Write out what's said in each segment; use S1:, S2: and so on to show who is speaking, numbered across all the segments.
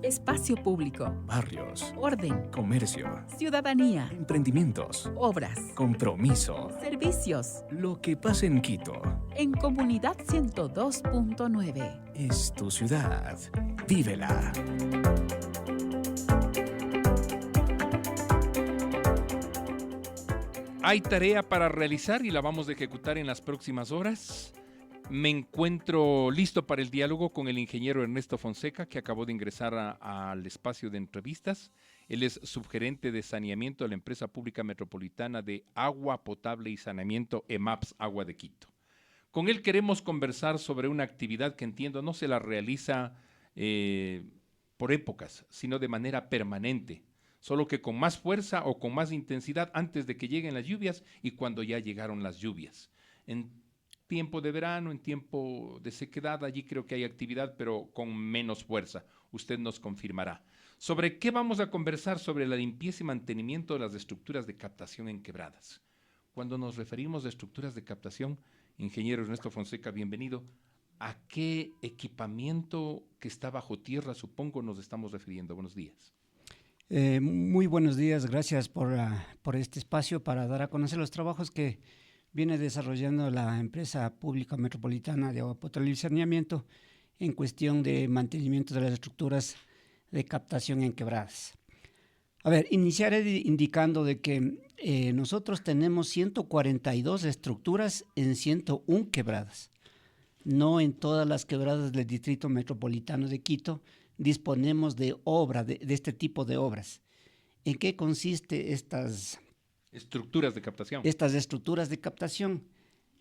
S1: Espacio público.
S2: Barrios.
S1: Orden.
S2: Comercio.
S1: Ciudadanía.
S2: Emprendimientos.
S1: Obras.
S2: Compromiso.
S1: Servicios.
S2: Lo que pasa en Quito.
S1: En Comunidad 102.9.
S2: Es tu ciudad. Vívela.
S3: Hay tarea para realizar y la vamos a ejecutar en las próximas horas. Me encuentro listo para el diálogo con el ingeniero Ernesto Fonseca, que acabó de ingresar al espacio de entrevistas. Él es subgerente de saneamiento de la empresa pública metropolitana de agua potable y saneamiento EMAPS Agua de Quito. Con él queremos conversar sobre una actividad que entiendo no se la realiza por épocas, sino de manera permanente, solo que con más fuerza o con más intensidad antes de que lleguen las lluvias y cuando ya llegaron las lluvias. En tiempo de verano, en tiempo de sequedad, allí creo que hay actividad, pero con menos fuerza. Usted nos confirmará. ¿Sobre qué vamos a conversar? Sobre la limpieza y mantenimiento de las estructuras de captación en quebradas. Cuando nos referimos a estructuras de captación, ingeniero Ernesto Fonseca, bienvenido. ¿A qué equipamiento que está bajo tierra, supongo, nos estamos refiriendo? Buenos días.
S4: Muy buenos días, gracias por este espacio para dar a conocer los trabajos que viene desarrollando la empresa pública metropolitana de agua potable y saneamiento en cuestión de mantenimiento de las estructuras de captación en quebradas. A ver, iniciaré indicando de que nosotros tenemos 142 estructuras en 101 quebradas. No en todas las quebradas del Distrito Metropolitano de Quito disponemos de obra, de este tipo de obras. ¿En qué consiste estas
S3: estructuras de captación?
S4: Estas estructuras de captación.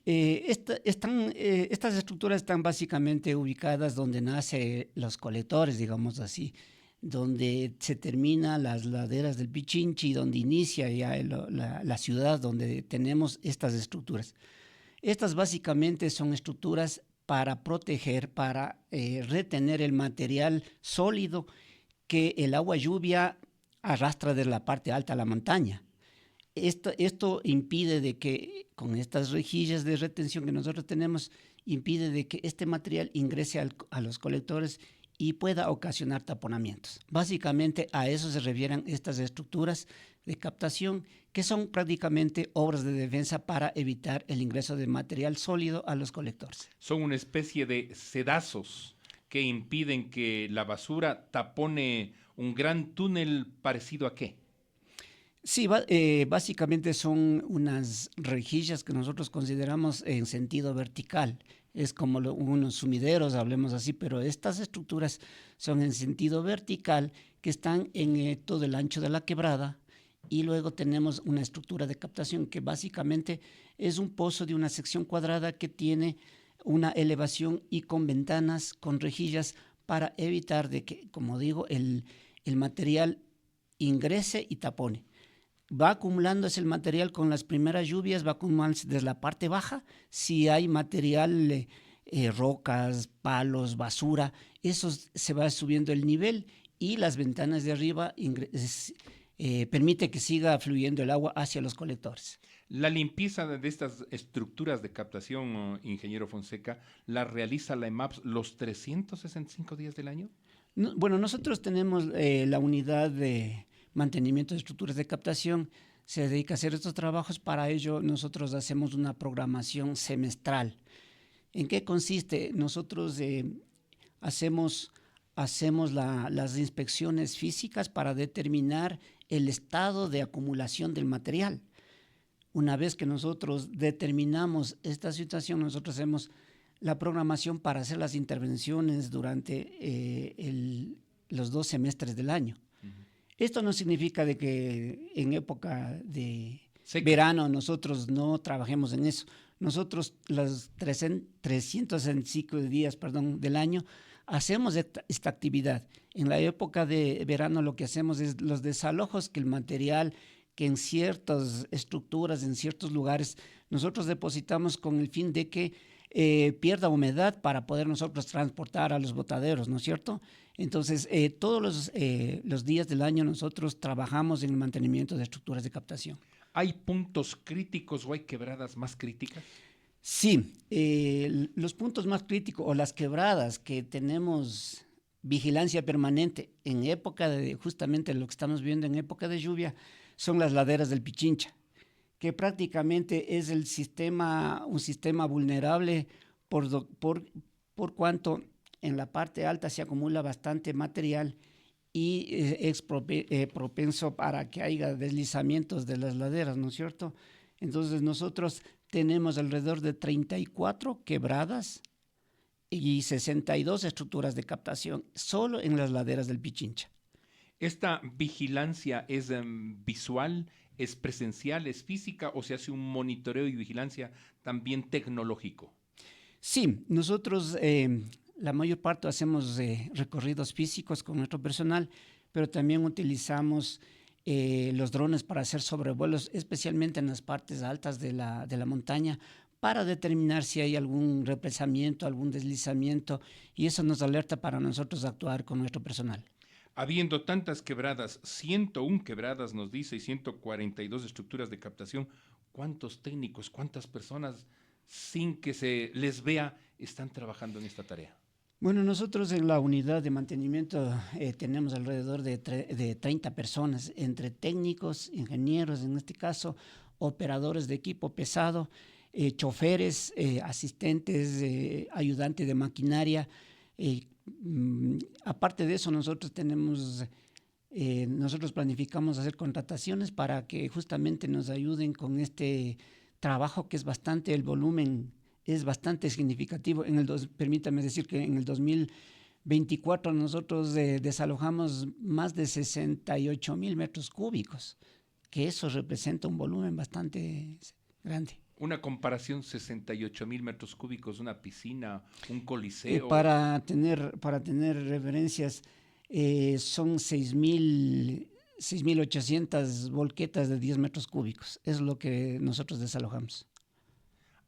S4: Estas estructuras están básicamente ubicadas donde nacen los colectores, digamos así, donde se terminan las laderas del Pichinchi, donde inicia ya la ciudad donde tenemos estas estructuras. Estas básicamente son estructuras para proteger, para retener el material sólido que el agua lluvia arrastra de la parte alta a la montaña. Esto impide de que, con estas rejillas de retención que nosotros tenemos, impide de que este material ingrese a los colectores y pueda ocasionar taponamientos. Básicamente a eso se refieren estas estructuras de captación, que son prácticamente obras de defensa para evitar el ingreso de material sólido a los colectores.
S3: Son una especie de sedazos que impiden que la basura tapone un gran túnel. ¿Parecido a qué?
S4: Sí, básicamente son unas rejillas que nosotros consideramos en sentido vertical. Es como unos sumideros, hablemos así, pero estas estructuras son en sentido vertical que están en todo el ancho de la quebrada, y luego tenemos una estructura de captación que básicamente es un pozo de una sección cuadrada que tiene una elevación y con ventanas, con rejillas, para evitar de que, como digo, el material ingrese y tapone. Va acumulándose el material con las primeras lluvias, va acumulándose desde la parte baja. Si hay material, rocas, palos, basura, eso se va subiendo el nivel, y las ventanas de arriba permite que siga fluyendo el agua hacia los colectores.
S3: La limpieza de estas estructuras de captación, ingeniero Fonseca, ¿la realiza la EMAPS los 365 días del año?
S4: No, bueno, nosotros tenemos la unidad de mantenimiento de estructuras de captación, se dedica a hacer estos trabajos. Para ello nosotros hacemos una programación semestral. ¿En qué consiste? Nosotros hacemos las inspecciones físicas para determinar el estado de acumulación del material. Una vez que nosotros determinamos esta situación, nosotros hacemos la programación para hacer las intervenciones durante los 2 semestres del año. Esto no significa de que en época de verano nosotros no trabajemos en eso. Nosotros los 365 días del año hacemos esta actividad. En la época de verano lo que hacemos es los desalojos, que el material que en ciertas estructuras, en ciertos lugares, nosotros depositamos con el fin de que pierda humedad para poder nosotros transportar a los botaderos, ¿no es cierto? Entonces, todos los días del año nosotros trabajamos en el mantenimiento de estructuras de captación.
S3: ¿Hay puntos críticos o hay quebradas más críticas?
S4: Sí, los puntos más críticos o las quebradas que tenemos vigilancia permanente en época de, justamente lo que estamos viendo en época de lluvia, son las laderas del Pichincha, que prácticamente es un sistema vulnerable por cuanto en la parte alta se acumula bastante material y es propenso para que haya deslizamientos de las laderas, ¿no es cierto? Entonces nosotros tenemos alrededor de 34 quebradas y 62 estructuras de captación solo en las laderas del Pichincha.
S3: ¿Esta vigilancia es visual, es presencial, es física o se hace un monitoreo y vigilancia también tecnológico?
S4: Sí, nosotros la mayor parte hacemos recorridos físicos con nuestro personal, pero también utilizamos los drones para hacer sobrevuelos, especialmente en las partes altas de la montaña, para determinar si hay algún represamiento, algún deslizamiento, y eso nos alerta para nosotros actuar con nuestro personal.
S3: Habiendo tantas quebradas, 101 quebradas nos dice y 142 estructuras de captación, ¿cuántos técnicos, cuántas personas sin que se les vea están trabajando en esta tarea?
S4: Bueno, nosotros en la unidad de mantenimiento tenemos alrededor de 30 personas, entre técnicos, ingenieros, en este caso, operadores de equipo pesado, choferes, asistentes, ayudantes de maquinaria. Aparte de eso, nosotros planificamos hacer contrataciones para que justamente nos ayuden con este trabajo que es bastante, el volumen es bastante significativo. Permítame decir que en el 2024 nosotros desalojamos más de 68,000 metros cúbicos, que eso representa un volumen bastante grande.
S3: Una comparación, 68,000 metros cúbicos, una piscina, un coliseo.
S4: Para tener referencias, son 6,800 volquetas de 10 metros cúbicos. Es lo que nosotros desalojamos.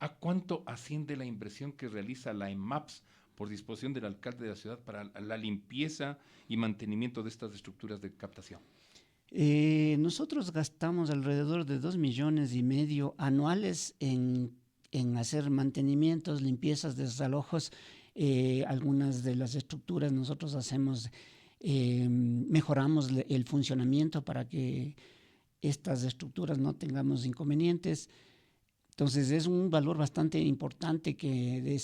S3: ¿A cuánto asciende la inversión que realiza la EMAPS por disposición del alcalde de la ciudad para la limpieza y mantenimiento de estas estructuras de captación?
S4: Nosotros gastamos alrededor de 2,5 millones anuales en hacer mantenimientos, limpiezas, desalojos. Algunas de las estructuras nosotros mejoramos el funcionamiento para que estas estructuras no tengamos inconvenientes. Entonces es un valor bastante importante que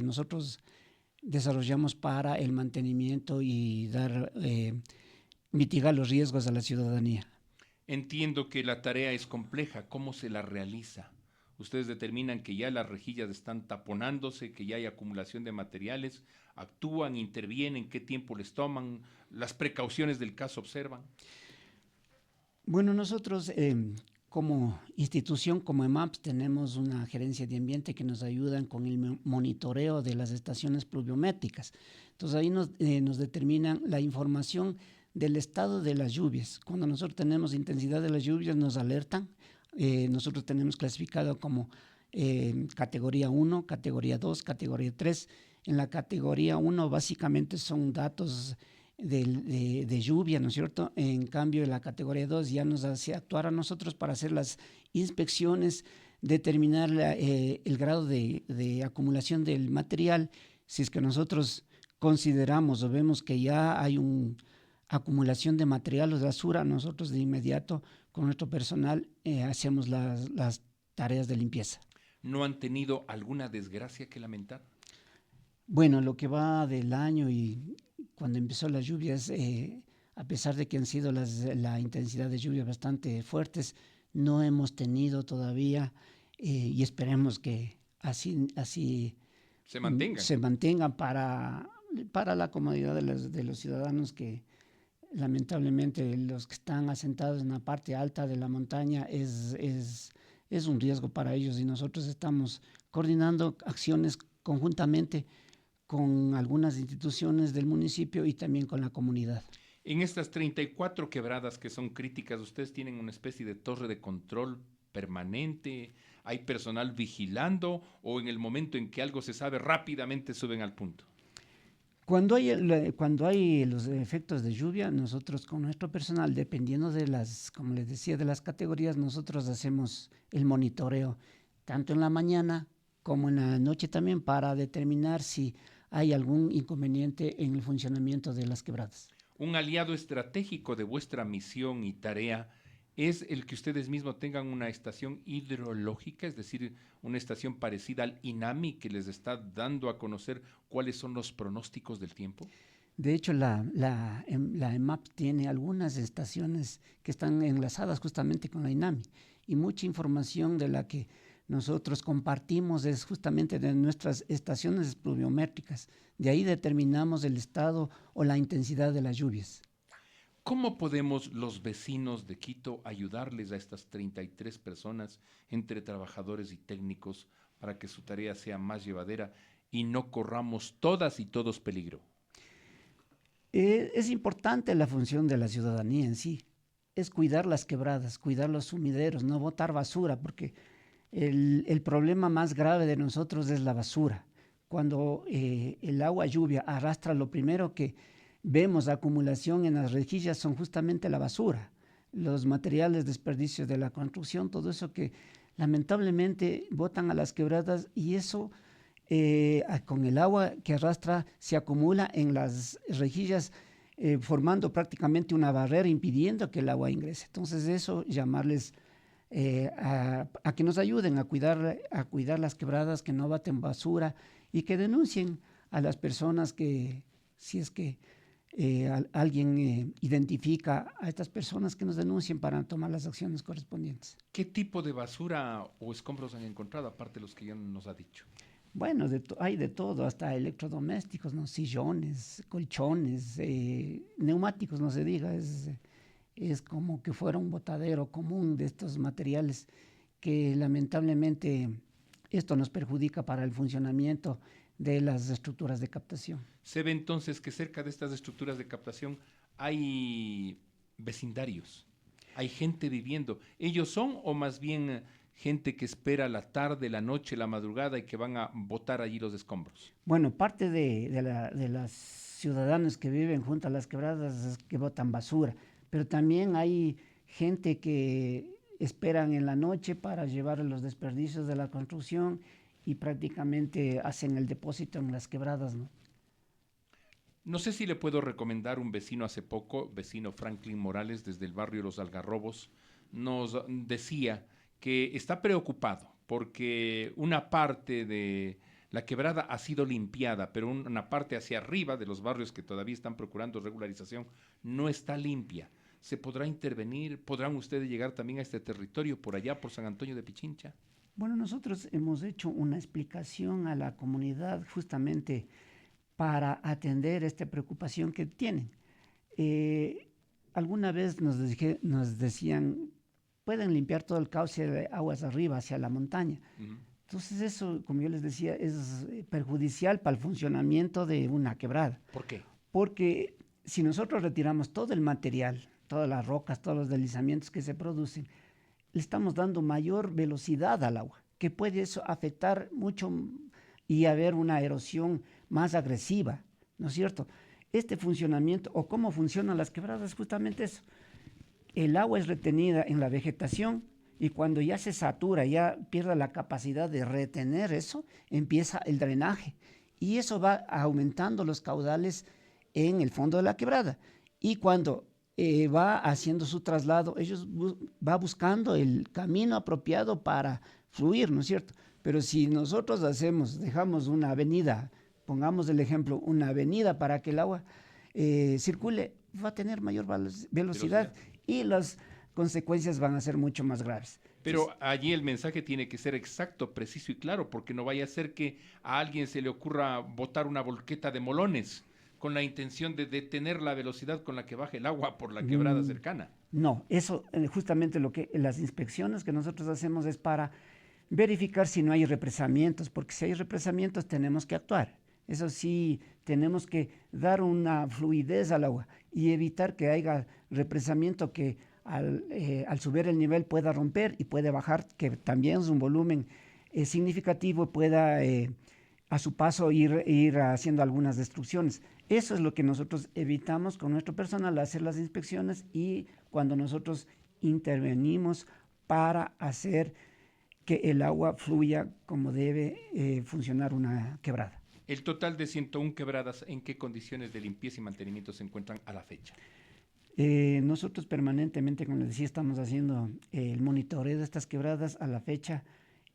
S4: nosotros desarrollamos para el mantenimiento y mitigar los riesgos a la ciudadanía.
S3: Entiendo que la tarea es compleja. ¿Cómo se la realiza? Ustedes determinan que ya las rejillas están taponándose, que ya hay acumulación de materiales, actúan, intervienen, qué tiempo les toman, las precauciones del caso observan.
S4: Bueno, nosotros como institución, como EMAPS, tenemos una gerencia de ambiente que nos ayudan con el monitoreo de las estaciones pluviométricas. Entonces ahí nos determinan la información del estado de las lluvias. Cuando nosotros tenemos intensidad de las lluvias nos alertan. Nosotros tenemos clasificado como categoría 1, categoría 2, categoría 3. En la categoría 1 básicamente son datos de lluvia, ¿no es cierto? En cambio, en la categoría 2 ya nos hace actuar a nosotros para hacer las inspecciones, determinar el grado de acumulación del material. Si es que nosotros consideramos o vemos que ya hay una acumulación de material o de basura, nosotros de inmediato con nuestro personal hacemos las tareas de limpieza.
S3: ¿No han tenido alguna desgracia que lamentar?
S4: Bueno, lo que va del año y cuando empezó las lluvias, a pesar de que han sido la intensidad de lluvias bastante fuertes, no hemos tenido todavía y esperemos que así se mantengan para la comodidad de los ciudadanos que lamentablemente los que están asentados en la parte alta de la montaña es un riesgo para ellos y nosotros estamos coordinando acciones conjuntamente con algunas instituciones del municipio y también con la comunidad.
S3: En estas 34 quebradas que son críticas, ¿ustedes tienen una especie de torre de control permanente? ¿Hay personal vigilando o en el momento en que algo se sabe rápidamente suben al punto?
S4: Cuando hay los efectos de lluvia, nosotros con nuestro personal, dependiendo como les decía, de las categorías, nosotros hacemos el monitoreo, tanto en la mañana como en la noche también, para determinar si hay algún inconveniente en el funcionamiento de las quebradas.
S3: Un aliado estratégico de vuestra misión y tarea es el que ustedes mismos tengan una estación hidrológica, es decir, una estación parecida al INAMI que les está dando a conocer cuáles son los pronósticos del tiempo.
S4: De hecho, la EMAP tiene algunas estaciones que están enlazadas justamente con la INAMI y mucha información de la que nosotros compartimos es justamente de nuestras estaciones pluviométricas. De ahí determinamos el estado o la intensidad de las lluvias.
S3: ¿Cómo podemos los vecinos de Quito ayudarles a estas 33 personas, entre trabajadores y técnicos, para que su tarea sea más llevadera y no corramos todas y todos peligro?
S4: Es importante la función de la ciudadanía en sí, es cuidar las quebradas, cuidar los sumideros, no botar basura, porque el problema más grave de nosotros es la basura. Cuando el agua lluvia arrastra, lo primero que vemos acumulación en las rejillas son justamente la basura, los materiales desperdicios de la construcción, todo eso que lamentablemente botan a las quebradas y eso con el agua que arrastra se acumula en las rejillas formando prácticamente una barrera impidiendo que el agua ingrese. Entonces eso llamarles a que nos ayuden a cuidar las quebradas, que no baten basura y que denuncien a las personas que si es que alguien identifica a estas personas que nos denuncien para tomar las acciones correspondientes.
S3: ¿Qué tipo de basura o escombros han encontrado, aparte de los que ya nos ha dicho?
S4: Bueno, hay de todo, hasta electrodomésticos, ¿no? Sillones, colchones, neumáticos, no se diga, es como que fuera un botadero común de estos materiales que lamentablemente esto nos perjudica para el funcionamiento de las estructuras de captación.
S3: Se ve entonces que cerca de estas estructuras de captación hay vecindarios, hay gente viviendo. ¿Ellos son o más bien gente que espera la tarde, la noche, la madrugada y que van a botar allí los escombros?
S4: Bueno, parte de las ciudadanos que viven junto a las quebradas es que botan basura, pero también hay gente que esperan en la noche para llevar los desperdicios de la construcción y prácticamente hacen el depósito en las quebradas, ¿no?
S3: No sé si le puedo recomendar un vecino hace poco, vecino Franklin Morales, desde el barrio Los Algarrobos, nos decía que está preocupado porque una parte de la quebrada ha sido limpiada, pero una parte hacia arriba de los barrios que todavía están procurando regularización no está limpia. ¿Se podrá intervenir? ¿Podrán ustedes llegar también a este territorio por allá, por San Antonio de Pichincha?
S4: Bueno, nosotros hemos hecho una explicación a la comunidad justamente para atender esta preocupación que tienen. Alguna vez nos decían, pueden limpiar todo el cauce de aguas arriba hacia la montaña. Uh-huh. Entonces eso, como yo les decía, es perjudicial para el funcionamiento de una quebrada.
S3: ¿Por qué?
S4: Porque si nosotros retiramos todo el material, todas las rocas, todos los deslizamientos que se producen, le estamos dando mayor velocidad al agua, que puede eso afectar mucho y haber una erosión más agresiva, ¿no es cierto? Este funcionamiento, o cómo funcionan las quebradas, es justamente eso. El agua es retenida en la vegetación y cuando ya se satura, ya pierde la capacidad de retener eso, empieza el drenaje y eso va aumentando los caudales en el fondo de la quebrada. Y cuando va haciendo su traslado, va buscando el camino apropiado para fluir, ¿no es cierto? Pero si nosotros dejamos una avenida, pongamos el ejemplo, una avenida para que el agua circule, va a tener mayor velocidad y las consecuencias van a ser mucho más graves.
S3: Pero allí el mensaje tiene que ser exacto, preciso y claro, porque no vaya a ser que a alguien se le ocurra botar una volqueta de molones con la intención de detener la velocidad con la que baja el agua por la quebrada cercana.
S4: No, eso justamente las inspecciones que nosotros hacemos es para verificar si no hay represamientos, porque si hay represamientos tenemos que actuar. Eso sí, tenemos que dar una fluidez al agua y evitar que haya represamiento que al subir el nivel pueda romper y puede bajar, que también es un volumen significativo, pueda a su paso ir haciendo algunas destrucciones. Eso es lo que nosotros evitamos con nuestro personal, hacer las inspecciones y cuando nosotros intervenimos para hacer que el agua fluya como debe funcionar una quebrada.
S3: El total de 101 quebradas, ¿en qué condiciones de limpieza y mantenimiento se encuentran a la fecha?
S4: Nosotros permanentemente, como les decía, estamos haciendo el monitoreo de estas quebradas. A la fecha,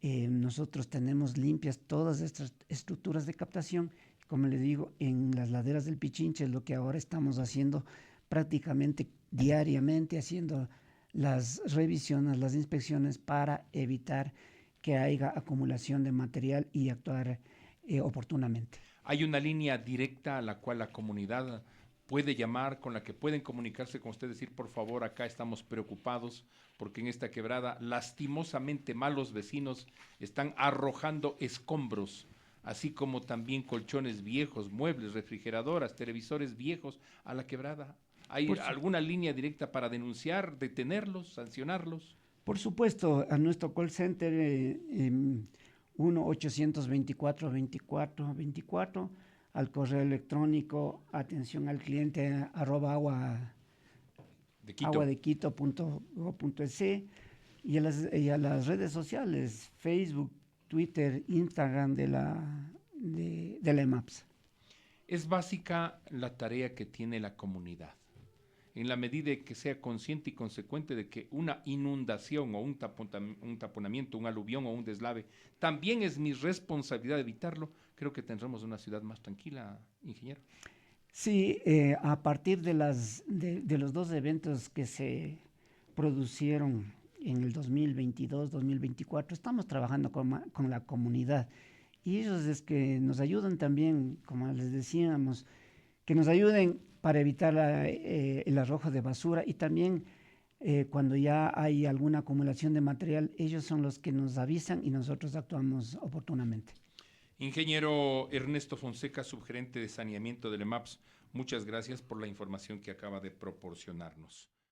S4: nosotros tenemos limpias todas estas estructuras de captación. Como les digo, en las laderas del Pichinche es lo que ahora estamos haciendo prácticamente diariamente, haciendo las revisiones, las inspecciones para evitar que haya acumulación de material y actuar oportunamente.
S3: ¿Hay una línea directa a la cual la comunidad puede llamar, con la que pueden comunicarse con usted, decir, por favor, acá estamos preocupados porque en esta quebrada, lastimosamente, malos vecinos están arrojando escombros, así como también colchones viejos, muebles, refrigeradoras, televisores viejos a la quebrada? ¿Hay alguna línea directa para denunciar, detenerlos, sancionarlos?
S4: Por supuesto, a nuestro call center 1-824-24-24, al correo electrónico atención al cliente @aguadequito.go.es y a las redes sociales, Facebook, Twitter, Instagram de la EMAPS.
S3: Es básica la tarea que tiene la comunidad, en la medida de que sea consciente y consecuente de que una inundación o un taponamiento, un aluvión o un deslave, también es mi responsabilidad evitarlo. Creo que tendremos una ciudad más tranquila, ingeniero.
S4: Sí, a partir de los dos eventos que se produjeron en el 2022-2024, estamos trabajando con la comunidad y ellos es que nos ayudan también, como les decíamos, que nos ayuden para evitar el arrojo de basura y también cuando ya hay alguna acumulación de material, ellos son los que nos avisan y nosotros actuamos oportunamente.
S3: Ingeniero Ernesto Fonseca, subgerente de saneamiento del EMAPS, muchas gracias por la información que acaba de proporcionarnos.